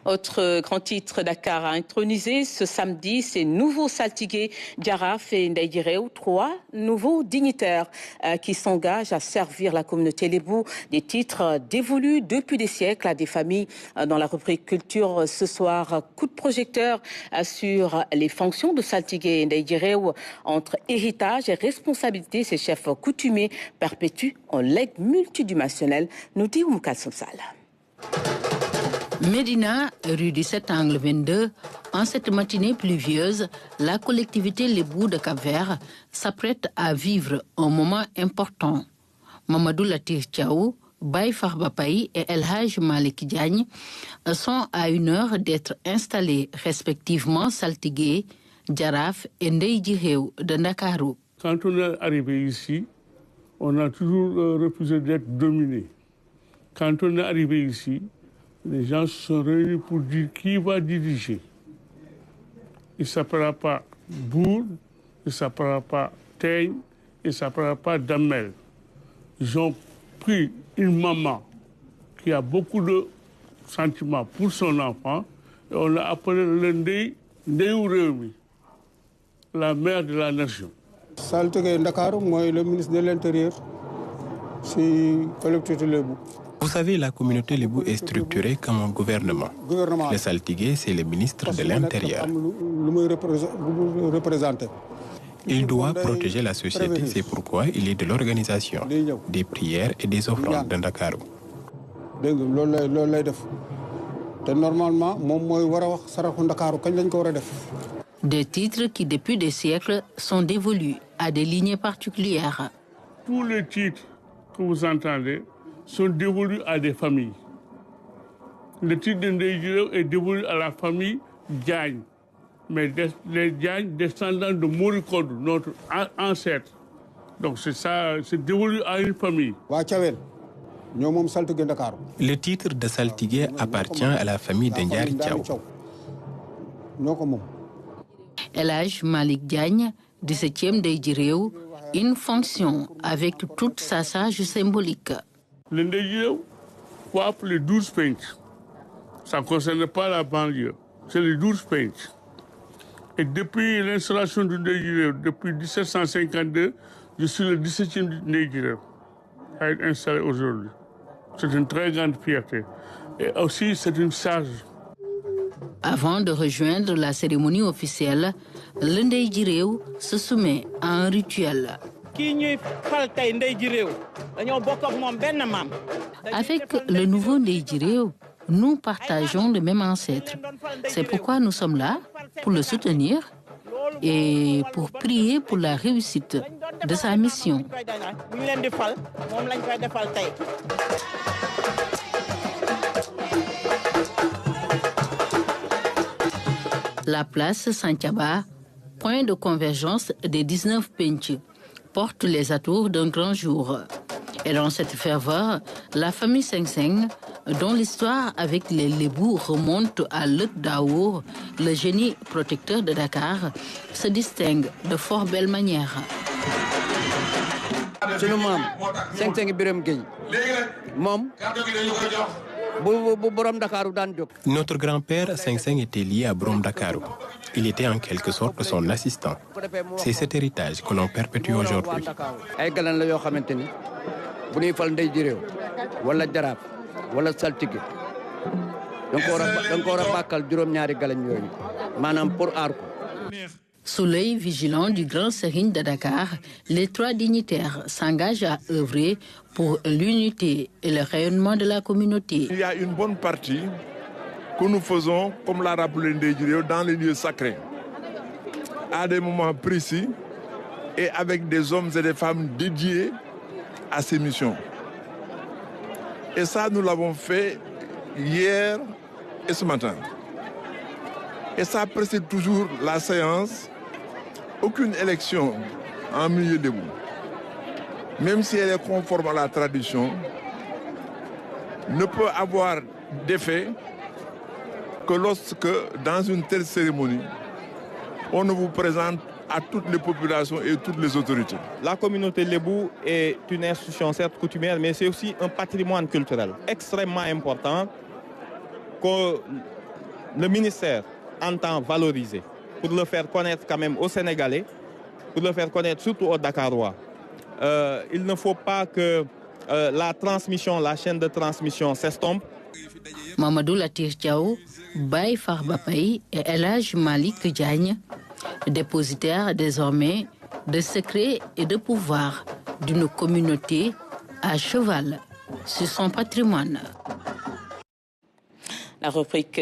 Autre grand titre, Dakar a intronisé ce samedi ses nouveaux saltigués Djaraf et Ndeye Réew, 3 nouveaux dignitaires qui s'engagent à servir la communauté lébou. Des titres dévolus depuis des siècles à des familles. Dans la rubrique culture ce soir, coup de projecteur sur les fonctions de saltigué et Ndeye Réew. Entre héritage et responsabilité, ces chefs coutumiers perpétuent un legs multidimensionnel, nous dit Oumou Kalsoum Sall. Médina, rue 17 angle 22, en cette matinée pluvieuse, la collectivité lébou de Cap-Vert s'apprête à vivre un moment important. Mamadou Latir Thiaw, Baye Farba Paye et El Hadj Malick Diagne sont à 1 heure d'être installés respectivement saltigués, Djaraf et Ndeye Réew de Ndakaaru. Quand on est arrivé ici, on a toujours refusé d'être dominé. Quand on est arrivé ici, les gens se sont réunis pour dire qui va diriger. Il ne s'appellera pas Bour, il ne s'appellera pas Teigne, il ne s'appellera pas Damel. Ils ont pris une maman qui a beaucoup de sentiments pour son enfant et on l'a appelé le Ndeye Réew, la mère de la nation. Saltigué Ndakaaru, moi, le ministre de l'Intérieur, c'est collectivité lébou. Vous savez, la communauté lébou est structurée comme un gouvernement. Le saltigué, c'est le ministre de l'Intérieur. Il doit protéger la société, c'est pourquoi il est de l'organisation, des prières et des offrandes de Ndakaaru. Des titres qui, depuis des siècles, sont dévolus à des lignées particulières. Tous les titres que vous entendez sont dévolus à des familles. Le titre de Ndeye Réew est dévolu à la famille Diagne, mais les Diagne descendants de Moricode, notre ancêtre. Donc c'est ça, c'est dévolu à une famille. Le titre de saltigué appartient à la famille de Ndiari Thiaw. El Hadj Malick Diagne, 17e Ndeye Réew, une fonction avec toute sa sage symbolique. Le Ndeye Réew, il faut appeler 12 pencs. Ça ne concerne pas la banlieue, c'est les 12 pencs. Et depuis l'installation du Ndeye Réew, depuis 1752, je suis le 17e Ndeye Réew à être installé aujourd'hui. C'est une très grande fierté. Et aussi, c'est une sage. Avant de rejoindre la cérémonie officielle, le Ndeye Réew se soumet à un rituel. Avec le nouveau Ndeye Réew, nous partageons le même ancêtre. C'est pourquoi nous sommes là, pour le soutenir et pour prier pour la réussite de sa mission. La place Santhiaba, point de convergence des 19 pencs, porte les atours d'un grand jour. Et dans cette ferveur, la famille Seng Seng, dont l'histoire avec les Lébou remonte à Leut Daour, le génie protecteur de Dakar, se distingue de fort belle manière. Notre grand-père Seng Seng était lié à Borom Ndakaaru. Il était en quelque sorte son assistant. C'est cet héritage que l'on perpétue aujourd'hui. Sous l'œil vigilant du grand Serigne de Dakar, les 3 dignitaires s'engagent à œuvrer pour l'unité et le rayonnement de la communauté. Il y a une bonne partie que nous faisons, comme l'a rappelé Ndeye Réew, dans les lieux sacrés, à des moments précis et avec des hommes et des femmes dédiés à ces missions. Et ça, nous l'avons fait hier et ce matin. Et ça précède toujours la séance. Aucune élection en milieu debout, même si elle est conforme à la tradition, ne peut avoir d'effet que lorsque, dans une telle cérémonie, on ne vous présente à toutes les populations et toutes les autorités. La communauté lébou est une institution certes coutumière, mais c'est aussi un patrimoine culturel extrêmement important que le ministère entend valoriser pour le faire connaître quand même aux Sénégalais, pour le faire connaître surtout aux Dakarois. Il ne faut pas que la transmission, la chaîne de transmission s'estompe. Mamadou Latir Diaw, Baye Farba Paye et El Hadj Malick Diagne, dépositaires désormais de secrets et de pouvoir d'une communauté à cheval sur son patrimoine. La rubrique